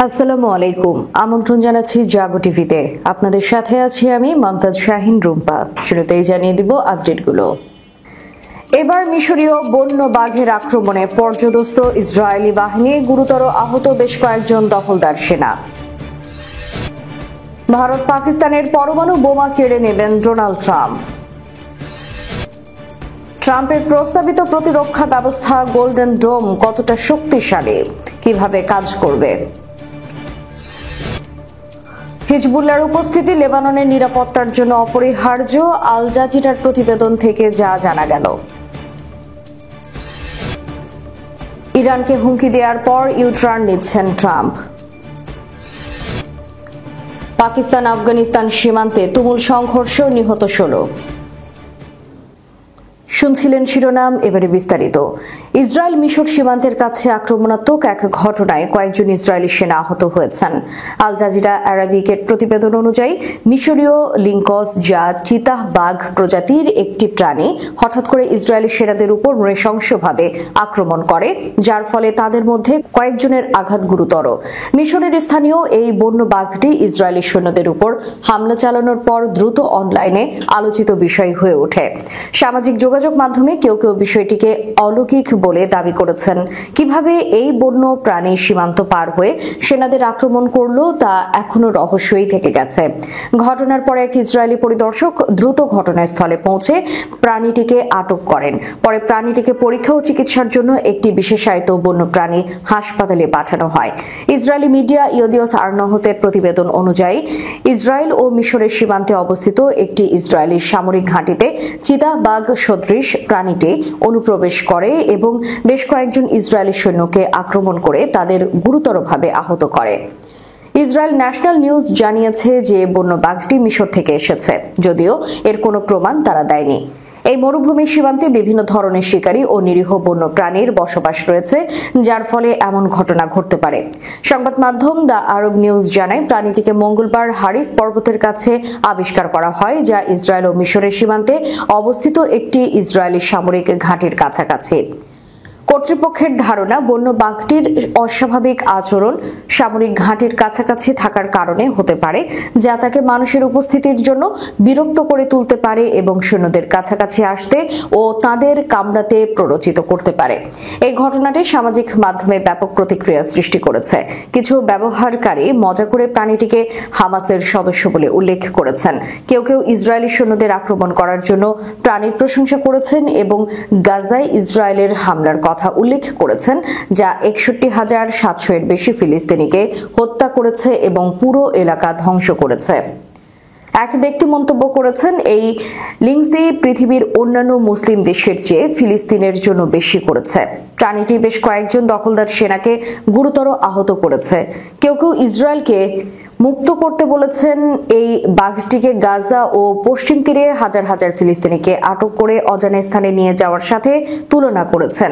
আসসালামু আলাইকুম। আমন্ত্রণ জানাচ্ছি জাগো টিভিতে। আপনাদের সাথে আছি আমি মমতাজ শাহিন রুম্পা। শুরুতেই জানিয়ে দিব আপডেটগুলো। এবার মিশরীয় বন্য বাঘের আক্রমণে পর্যদস্ত ইসরায়েলি বাহিনী, গুরুতর আহত বেশ কয়েকজন দখলদার সেনা। ভারত পাকিস্তানের পরমাণু বোমা কেড়ে নেবেন ডোনাল্ড ট্রাম্প। ট্রাম্পের প্রস্তাবিত প্রতিরক্ষা ব্যবস্থা গোল্ডেন ডোম কতটা শক্তিশালী, কিভাবে কাজ করবে? হিজবুল্লাহর উপস্থিতি লেবাননের নিরাপত্তার জন্য অপরিহার্য, আল জাজিরার প্রতিবেদন থেকে যা জানা গেল। ইরানকে হুমকি দেওয়ার পর ইউটার্ন নিচ্ছেন ট্রাম্প। পাকিস্তান আফগানিস্তান সীমান্তে তুমুল সংঘর্ষ, নিহত 16। শুনছিলেন শিরোনাম, এবারে বিস্তারিত। ইসরায়েল মিশর সীমান্তের কাছে আক্রমণাত্মক এক ঘটনায় কয়েকজন ইসরায়েলি সেনা আহত হয়েছেন। আল জাজিরা আরাবিকের প্রতিবেদন অনুযায়ী মিশরীয় লিঙ্কস, যা চিতাহ বাঘ প্রজাতির একটি প্রাণী, হঠাৎ করে ইসরায়েলি সেনাদের উপর নৃশংসভাবে আক্রমণ করে, যার ফলে তাদের মধ্যে কয়েকজনের আঘাত গুরুতর। মিশরের স্থানীয় এই বন্য বাঘটি ইসরায়েলি সৈন্যদের উপর হামলা চালানোর পর দ্রুত অনলাইনে আলোচিত বিষয় হয়ে ওঠে। সামাজিক যোগাযোগ মাধ্যমে কেউ কেউ বিষয়টিকে অলৌকিক বলে দাবি করেছেন। কিভাবে এই বন্য প্রাণী সীমান্ত পার হয়ে সেনাদের আক্রমণ করলো তা এখনো রহস্যই থেকে গেছে। ঘটনার পরে এক ইসরায়েলি পরিদর্শক দ্রুত ঘটনাস্থলে পৌঁছে প্রাণীটিকে আটক করেন। পরে প্রাণীটিকে পরীক্ষা ও চিকিৎসার জন্য একটি বিশেষায়িত বন্যপ্রাণী হাসপাতালে পাঠানো হয়। ইসরায়েলি মিডিয়া ইয়দিয়ত আরনাহতের প্রতিবেদন অনুযায়ী ইসরায়েল ও মিশরের সীমান্তে অবস্থিত একটি ইসরায়েলি সামরিক ঘাঁটিতে চিতা বাঘ সদৃশ প্রাণীটি অনুপ্রবেশ করে এবং বেশ কয়েকজন ইসরায়েলি সৈন্যকে আক্রমণ করে তাদের গুরুতরভাবে আহত করে। ইসরায়েল ন্যাশনাল নিউজ জানিয়েছে যে বন্য বাঘটি মিশর থেকে এসেছে, যদিও এর কোনো প্রমাণ তারা দেয়নি। এই মরুভূমি সীমান্তে বিভিন্ন ধরনের শিকারী ও নিরীহ বন্য প্রাণীর বসবাস রয়েছে, যার ফলে এমন ঘটনা ঘটতে পারে। সংবাদ মাধ্যম দ্য আরব নিউজ জানায়, প্রাণীটিকে মঙ্গলবার হারিফ পর্বতের কাছে আবিষ্কার করা হয়, যা ইসরায়েল ও মিশরের সীমান্তে অবস্থিত একটি ইসরায়েলি সামরিক ঘাঁটির কাছাকাছি। কর্তৃপক্ষের ধারণা, বন্য বাঘটির অস্বাভাবিক আচরণ সামরিক ঘাঁটির কাছাকাছি থাকার কারণে হতে পারে, যা তাকে মানুষের উপস্থিতির জন্য বিরক্ত করে তুলতে পারে এবং সৈন্যদের কাছাকাছি আসতে ও তাদের কামড়াতে প্ররোচিত করতে পারে। এই ঘটনাটি সামাজিক মাধ্যমে ব্যাপক প্রতিক্রিয়া সৃষ্টি করেছে। কিছু ব্যবহারকারী মজা করে প্রাণীটিকে হামাসের সদস্য বলে উল্লেখ করেছেন। কেউ কেউ ইসরায়েলি সৈন্যদের আক্রমণ করার জন্য প্রাণীর প্রশংসা করেছেন এবং গাজায় ইসরায়েলের হামলার কথা উল্লেখ করেছেন, যা 61,700 এর বেশি ফিলিস্তিনিকে হত্যা করেছে এবং পুরো এলাকা ধ্বংস করেছে। এক ব্যক্তি মন্তব্য করেছেন, এই লিঙ্কসটি পৃথিবীর অন্যান্য মুসলিম দেশের চেয়ে ফিলিস্তিনের জন্য বেশি করেছে। প্রাণীটি বেশ কয়েকজন দখলদার সেনাকে গুরুতর আহত করেছে। কেউ কেউ ইসরায়েলকে মুক্ত করতে বলেছেন। এই বাঘটিকে গাজা ও পশ্চিম তীরে হাজার হাজার ফিলিস্তিনিকে আটক করে অজানা স্থানে নিয়ে যাওয়ার সাথে তুলনা করেছেন।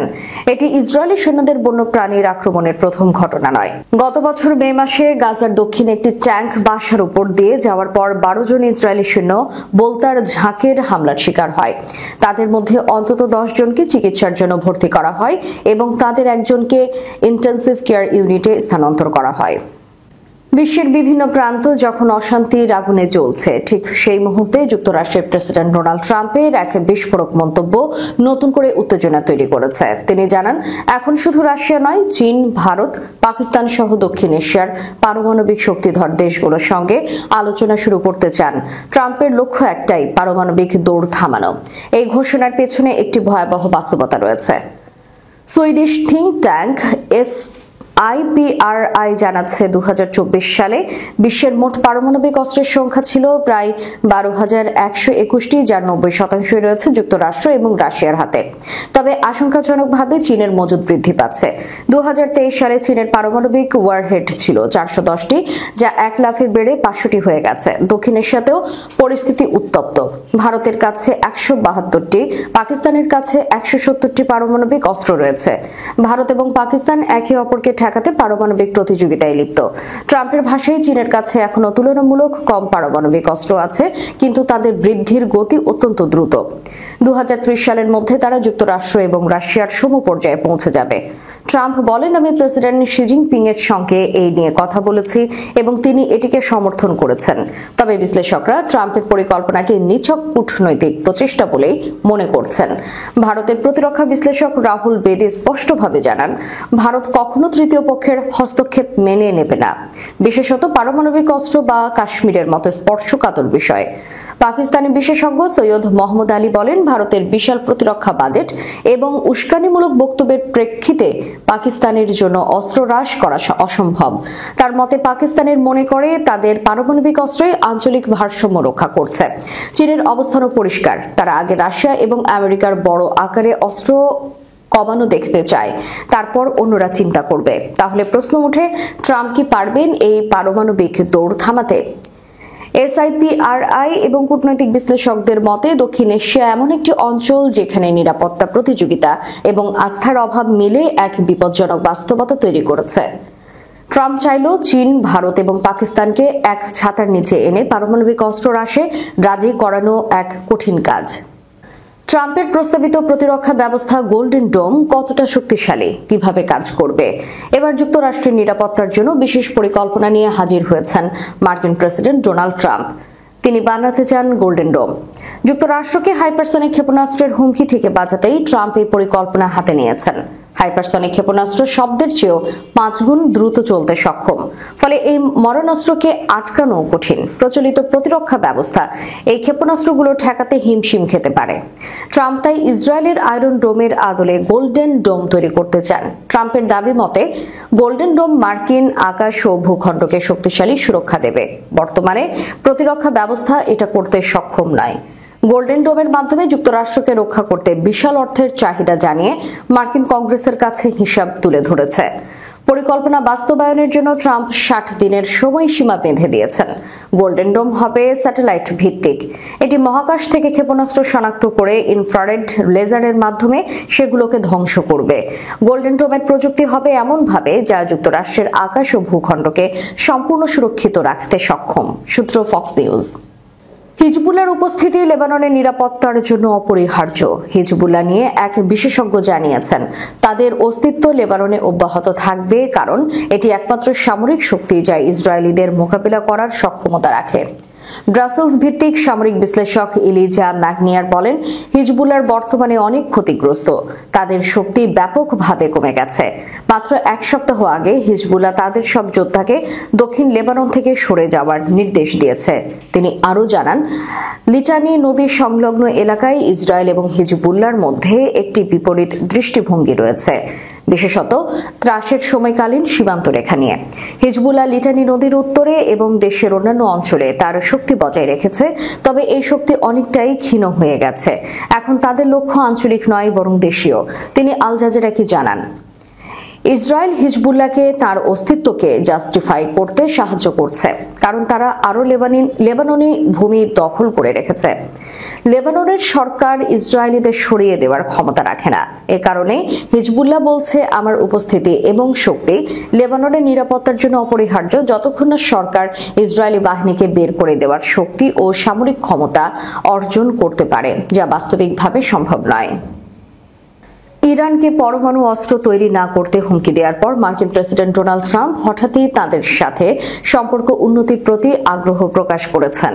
এটি ইসরায়েলি সৈন্যদের বন্য প্রাণীর আক্রমণের প্রথম ঘটনা নয়। গত বছর মে মাসে গাজার দক্ষিণে একটি ট্যাঙ্ক বাসার উপর দিয়ে যাওয়ার পর 12 জন ইসরায়েলি সৈন্য বোলতার ঝাঁকের হামলার শিকার হয়। তাদের মধ্যে অন্তত 10 জনকে চিকিৎসার জন্য ভর্তি করা হয় এবং তাদের একজনকে ইন্টেনসিভ কেয়ার ইউনিটে স্থানান্তর করা হয়। বিশ্বের বিভিন্ন প্রান্ত যখন অশান্তির আগুনে জ্বলছে, ঠিক সেই মুহূর্তে যুক্তরাষ্ট্রের প্রেসিডেন্ট ডোনাল্ড ট্রাম্পের এক বিস্ফোরক মন্তব্য নতুন করে উত্তেজনা তৈরি করেছে। তিনি জানান, এখন শুধু রাশিয়া নয়, চীন, ভারত, পাকিস্তান সহ দক্ষিণ এশিয়ার পারমাণবিক শক্তিধর দেশগুলোর সঙ্গে আলোচনা শুরু করতে চান। ট্রাম্পের লক্ষ্য একটাই, পারমাণবিক দৌড় থামানো। এই ঘোষণার পেছনে একটি ভয়াবহ বাস্তবতা রয়েছে। সুইডিশ থিঙ্ক ট্যাঙ্ক IPRI জানাচ্ছে, 2024 সালে বিশ্বের মোট পারমাণবিক অস্ত্রের সংখ্যা ছিল প্রায় 12,121টি, যার 90% রয়েছে যুক্তরাষ্ট্র এবং রাশিয়ার হাতে। তবে আশঙ্কাজনকভাবে চীনের মজুদ বৃদ্ধি পাচ্ছে। 2023 সালে চীনের পারমাণবিক ওয়ারহেড ছিল 410টি, যা এক লাফে বেড়ে 500টি হয়ে গেছে। দক্ষিণ এশিয়াতেও পরিস্থিতি উত্তপ্ত। ভারতের কাছে 172টি, পাকিস্তানের কাছে 170টি পারমাণবিক অস্ত্র রয়েছে। ভারত এবং পাকিস্তান একে অপরকে ঠেকাতে পারমাণবিক প্রতিযোগিতায় লিপ্ত। ট্রাম্পের ভাষায় চীনের কাছে এখনো তুলনামূলক কম পারমাণবিক অস্ত্র আছে, কিন্তু তাদের বৃদ্ধির গতি অত্যন্ত দ্রুত। 2030 সালের মধ্যে তারা যুক্তরাষ্ট্র এবং রাশিয়ার সমপর্যায়ে পৌঁছে যাবে। ট্রাম্প বলেন, আমি প্রেসিডেন্ট শি জিনপিং এর সঙ্গে এই নিয়ে কথা বলেছি এবং তিনি এটিকে সমর্থন করেছেন। তবে বিশ্লেষকরা ট্রাম্পের পরিকল্পনাকে নিছক কূটনৈতিক প্রচেষ্টা বলেই মনে করছেন। ভারতের প্রতিরক্ষা বিশ্লেষক রাহুল বেদি স্পষ্টভাবে জানান, ভারত কখনো তৃতীয় পক্ষের হস্তক্ষেপ মেনে নেবে না, বিশেষত পারমাণবিক অস্ত্র বা কাশ্মীরের মতো স্পর্শকাতর বিষয়। পাকিস্তানি বিশেষজ্ঞ সৈয়দ মোহাম্মদ আলী বলেন, ভারতের বিশাল প্রতিরক্ষা বাজেট এবং উস্কানিমূলক বক্তব্যের প্রেক্ষিতে পাকিস্তানের জন্য অস্ত্র হ্রাস করা অসম্ভব। তার মতে, পাকিস্তানের মনে করে তাদের পারমাণবিক অস্ত্রে আঞ্চলিক ভারসাম্য রক্ষা করছে। চীনের অবস্থানও পরিষ্কার, তারা আগে রাশিয়া এবং আমেরিকার বড় আকারে অস্ত্র কমানো দেখতে চায়, তারপর অন্যরা চিন্তা করবে। তাহলে প্রশ্ন ওঠে, ট্রাম্প কি পারবেন এই পারমাণবিক দৌড় থামাতে? SIPRI এবং কূটনৈতিক বিশ্লেষকদের মতে, দক্ষিণ এশিয়া এমন একটি অঞ্চল যেখানে নিরাপত্তা, প্রতিযোগিতা এবং আস্থার অভাব মিলে এক বিপজ্জনক বাস্তবতা তৈরি করেছে। ট্রাম্প চাইলেও চীন, ভারত এবং পাকিস্তানকে এক ছাতার নিচে এনে পারমাণবিক অস্ত্র হ্রাসে রাজি করানো এক কঠিন কাজ। ট্রাম্পের প্রস্তাবিত প্রতিরক্ষা ব্যবস্থা গোল্ডেন ডোম কতটা শক্তিশালী, কিভাবে কাজ করবে? এবার যুক্তরাষ্ট্রের নিরাপত্তার জন্য বিশেষ পরিকল্পনা নিয়ে হাজির হয়েছেন মার্কিন প্রেসিডেন্ট ডোনাল্ড ট্রাম্প। তিনি বানাতে চান গোল্ডেন ডোম। যুক্তরাষ্ট্রকে হাইপারসনিক ক্ষেপণাস্ত্রের হুমকি থেকে বাঁচাতেই ট্রাম্প এই পরিকল্পনা হাতে নিয়েছেন। হাইপারসনিক ক্ষেপণাস্ত্র শব্দের চেয়েও 5 গুণ দ্রুত চলতে সক্ষম, ফলে এই মরণাস্ত্রকে আটকানো কঠিন। প্রচলিত প্রতিরক্ষা ব্যবস্থা এই ক্ষেপণাস্ত্রগুলো ঠেকাতে হিমশিম খেতে পারে। ট্রাম্প তাই ইসরায়েলের আয়রন ডোমের আদলে গোল্ডেন ডোম তৈরি করতে চান। ট্রাম্পের দাবি মতে, গোল্ডেন ডোম মার্কিন আকাশ ও ভূখণ্ডকে শক্তিশালী সুরক্ষা দেবে। বর্তমানে প্রতিরক্ষা ব্যবস্থা এটা করতে সক্ষম নয়। গোল্ডেন ডোমের মাধ্যমে যুক্তরাষ্ট্রকে রক্ষা করতে বিশাল অর্থের চাহিদা জানিয়ে মার্কিন কংগ্রেসের কাছে হিসাব তুলে ধরেছে। পরিকল্পনা বাস্তবায়নের জন্য ট্রাম্প 60 দিনের সময়সীমা বেঁধে দিয়েছেন। গোল্ডেন ডোম হবে স্যাটেলাইট ভিত্তিক। এটি মহাকাশ থেকে ক্ষেপণাস্ত্র শনাক্ত করে ইনফ্রারেড লেজারের মাধ্যমে সেগুলোকে ধ্বংস করবে। গোল্ডেন ডোমের প্রযুক্তি হবে এমনভাবে যা যুক্তরাষ্ট্রের আকাশ ও ভূখণ্ডকে সম্পূর্ণ সুরক্ষিত রাখতে সক্ষম। সূত্র ফক্স নিউজ। হিজবুল্লাহর উপস্থিতি লেবাননের নিরাপত্তার জন্য অপরিহার্য। হিজবুল্লাহ নিয়ে এক বিশেষজ্ঞ জানিয়েছেন, তাদের অস্তিত্ব লেবাননে অব্যাহত থাকবে, কারণ এটি একমাত্র সামরিক শক্তি যা ইসরায়েলিদের মোকাবিলা করার সক্ষমতা রাখে। ব্রাসেলস ভিত্তিক সামরিক বিশ্লেষক ইলিজা ম্যাগনিয়ার বলেন, হিজবুল্লাহর বর্তমানে অনেক ক্ষতিগ্রস্ত, তাদের শক্তি ব্যাপকভাবে কমে গেছে। মাত্র 1 সপ্তাহ আগে হিজবুল্লাহ তাদের সব যোদ্ধাকে দক্ষিণ লেবানন থেকে সরে যাওয়ার নির্দেশ দিয়েছে। তিনি আরও জানান, লিটানি নদী সংলগ্ন এলাকায় ইসরায়েল এবং হিজবুল্লাহর মধ্যে একটি বিপরীত দৃষ্টিভঙ্গি রয়েছে, বিশেষত ত্রাসের সময়কালীন সীমান্ত রেখা নিয়ে। হিজবুল্লাহ লিটানি নদীর উত্তরে এবং দেশের অন্যান্য অঞ্চলে তার শক্তি বজায় রেখেছে, তবে এই শক্তি অনেকটাই ক্ষীণ হয়ে গেছে। এখন তাদের লক্ষ্য আঞ্চলিক নয়, বরং দেশীয়। তিনি আল জাজিরাকে জানান, ইসরায়েল হিজবুল্লাহকে তার অস্তিত্বকে জাস্টিফাই করতে সাহায্য করছে, কারণ তারা আরও লেবাননি ভূমি দখল করে রেখেছে। লেবাননের সরকার ইসরায়েলিদের সরিয়ে দেওয়ার ক্ষমতা রাখে না। এ কারণে হিজবুল্লাহ বলছে, আমার উপস্থিতি এবং শক্তি লেবাননের নিরাপত্তার জন্য অপরিহার্য, যতক্ষণ না সরকার ইসরায়েলি বাহিনীকে বের করে দেওয়ার শক্তি ও সামরিক ক্ষমতা অর্জন করতে পারে, যা বাস্তবিকভাবে সম্ভব নয়। ইরানকে পরমাণু অস্ত্র তৈরি না করতে হুমকি দেওয়ার পর মার্কিন প্রেসিডেন্ট ডোনাল্ড ট্রাম্প হঠাৎই তাদের সাথে সম্পর্ক উন্নতির প্রতি আগ্রহ প্রকাশ করেছেন।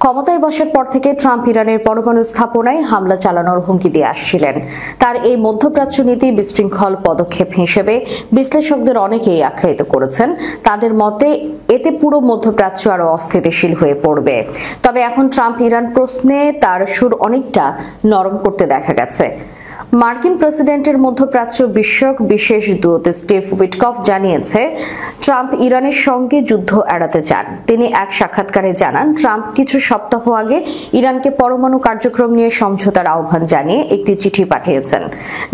ক্ষমতায় বসার পর থেকে ট্রাম্প ইরানের পরমাণু স্থাপনায় হামলা চালানোর হুমকি দিয়ে আসছিলেন। তার এই মধ্যপ্রাচ্য নীতি বিশৃঙ্খল পদক্ষেপ হিসেবে বিশ্লেষকদের অনেকেই আখ্যায়িত করেছেন। তাদের মতে এতে পুরো মধ্যপ্রাচ্য আরও অস্থিতিশীল হয়ে পড়বে। তবে এখন ট্রাম্প ইরান প্রশ্নে তার সুর অনেকটা নরম করতে দেখা গেছে। মার্কিন প্রেসিডেন্টের মধ্যপ্রাচ্য বিষয়ক বিশেষ দূত স্টিভ উইটকফ জানিয়েছে, ট্রাম্প ইরানের সঙ্গে যুদ্ধ এড়াতে চান। তিনি এক সাক্ষাৎকারে জানান, ট্রাম্প কিছু সপ্তাহ আগে ইরানকে পরমাণু কার্যক্রম নিয়ে সমঝোতার আহ্বান জানিয়ে একটি চিঠি পাঠিয়েছেন।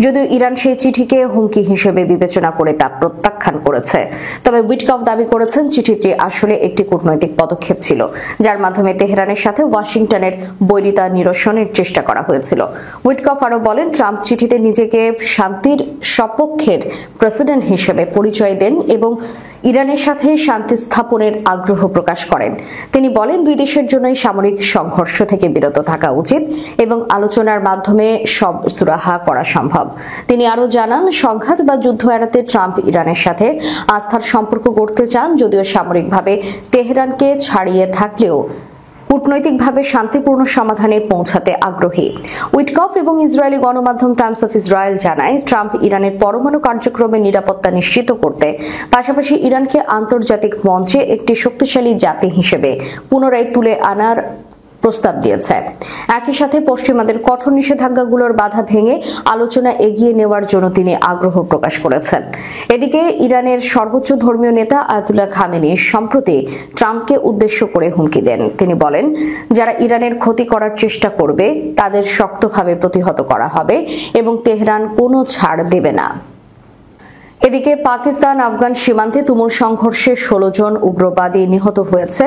যদিও ইরান সেই চিঠিকে হুমকি হিসেবে বিবেচনা করে তা প্রত্যাখ্যান করেছে। তবে উইটকফ দাবি করেছেন, চিঠিটি আসলে একটি কূটনৈতিক পদক্ষেপ ছিল, যার মাধ্যমে তেহরানের সাথে ওয়াশিংটনের বৈরিতা নিরসনের চেষ্টা করা হয়েছিল। উইটকফ আরও বলেন, ট্রাম্প চিঠিতে নিজেকে শান্তির সপক্ষের প্রেসিডেন্ট হিসেবে পরিচয় দেন এবং ইরানের সাথে শান্তি স্থাপনের আগ্রহ প্রকাশ করেন। তিনি বলেন, দুই দেশের জন্যই সামরিক সংঘর্ষ থেকে বিরত থাকা উচিত এবং আলোচনার মাধ্যমে সব সুরাহা করা সম্ভব। তিনি আরও জানান, সংঘাত বা যুদ্ধ এড়াতে ট্রাম্প ইরানের সাথে আস্থার সম্পর্ক গড়তে চান, যদিও সামরিকভাবে তেহরানকে ছাড়িয়ে থাকলেও কূটনৈতিকভাবে শান্তিপূর্ণ সমাধানে পৌঁছাতে আগ্রহী। উইটকফ এবং ইসরায়েলি গণমাধ্যম টাইমস অফ ইসরায়েল জানায়, ট্রাম্প ইরানের পরমাণু কার্যক্রমের নিরাপত্তা নিশ্চিত করতে পাশাপাশি ইরানকে আন্তর্জাতিক মঞ্চে একটি শক্তিশালী জাতি হিসেবে পুনরায় তুলে আনার প্রস্তাব দিয়েছে। একই সাথে পশ্চিমাদের কঠোর নিষেধাজ্ঞাগুলোর বাধা ভেঙে আলোচনা এগিয়ে নেওয়ার জন্য তিনি আগ্রহ প্রকাশ করেছেন। এদিকে ইরানের সর্বোচ্চ ধর্মীয় নেতা আয়াতুল্লাহ খামেনি সম্প্রতি ট্রাম্পকে উদ্দেশ্য করে হুমকি দেন। তিনি বলেন, যারা ইরানের ক্ষতি করার চেষ্টা করবে তাদের শক্তভাবে প্রতিহত করা হবে এবং তেহরান কোনো ছাড় দেবে না। এদিকে পাকিস্তান আফগান সীমান্তে তুমুল সংঘর্ষে 16 জন উগ্রবাদী নিহত হয়েছে।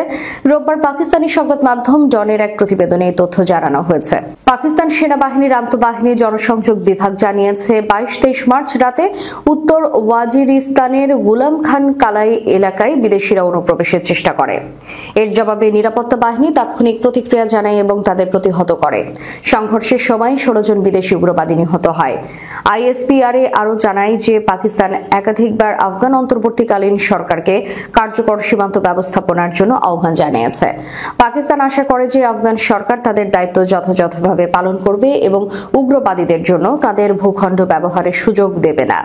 রোববার পাকিস্তানি সংবাদ মাধ্যম ডনের এক প্রতিবেদনে এই তথ্য জানানো হয়েছে। পাকিস্তান সেনাবাহিনীর আন্তঃবাহিনী জনসংযোগ বিভাগ জানিয়েছে, 22-23 মার্চ রাতে উত্তর ওয়াজিরিস্তানের গুলাম খান কালাই এলাকায় বিদেশিরা অনুপ্রবেশের চেষ্টা করে। এর জবাবে নিরাপত্তা বাহিনী তাৎক্ষণিক প্রতিক্রিয়া জানায় এবং তাদের প্রতিহত করে। সংঘর্ষের সময় 16 জন বিদেশি উগ্রবাদী নিহত হয়। আইএসপিআর আরও জানায় যে পাকিস্তান একাধিকবার আফগান অন্তর্বর্তীকালীন সরকারকে কার্যকর সীমান্ত ব্যবস্থাপনার জন্য আহ্বান জানিয়েছে। পাকিস্তান আশা করে যে আফগান সরকার তাদের দায়িত্ব যথাযথভাবে পালন করবে এবং উগ্রবাদীদের জন্য তাদের ভূখণ্ড ব্যবহারের সুযোগ দেবে না।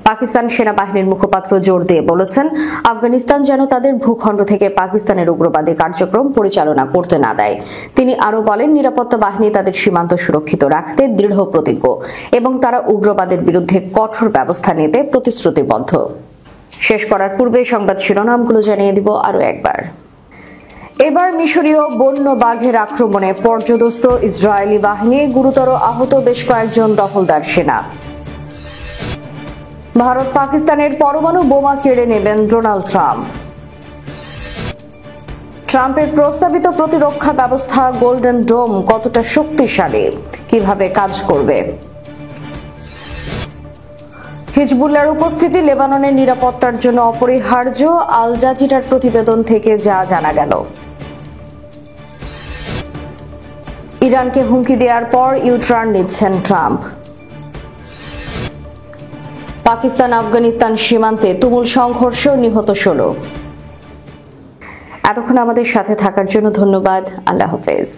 পাকিস্তান সেনাবাহিনীর মুখপাত্র জোর দিয়ে বলেছেন, আফগানিস্তান যেন তাদের ভূখণ্ড থেকে পাকিস্তানের উগ্রবাদী কার্যক্রম পরিচালনা করতে না দেয়। তিনি আরও বলেন, নিরাপত্তা বাহিনী তাদের সীমান্ত সুরক্ষিত রাখতে দৃঢ় প্রতিজ্ঞ এবং তারা উগ্রবাদের বিরুদ্ধে কঠোর ব্যবস্থা নিতে প্রতিশ্রুতিবদ্ধ। শেষ করার পূর্বে সংবাদ শিরোনামগুলো জানিয়ে দিব আরও একবার। এবার মিশরীয় বন্য বাঘের আক্রমণে পর্যদস্ত ইসরায়েলি বাহিনী, গুরুতর আহত বেশ কয়েকজন দখলদার সেনা। ভারত পাকিস্তানের পরমাণু বোমা কেড়ে নেবেন ডোনাল্ড ট্রাম্প। ট্রাম্পের প্রস্তাবিত প্রতিরক্ষা ব্যবস্থা গোল্ডেন ডোম কতটা শক্তিশালী, কিভাবে কাজ করবে? হিজবুল্লাহর উপস্থিতি লেবাননের নিরাপত্তার জন্য অপরিহার্য, আল জাজিরার প্রতিবেদন থেকে যা জানা গেল। ইরানকে হুমকি দেওয়ার পর ইউটার্ন নিচ্ছেন ট্রাম্প। পাকিস্তান আফগানিস্তান সীমান্তে তুমুল সংঘর্ষ, নিহত 16। এতক্ষণ আমাদের সাথে থাকার জন্য ধন্যবাদ। আল্লাহ হাফেজ।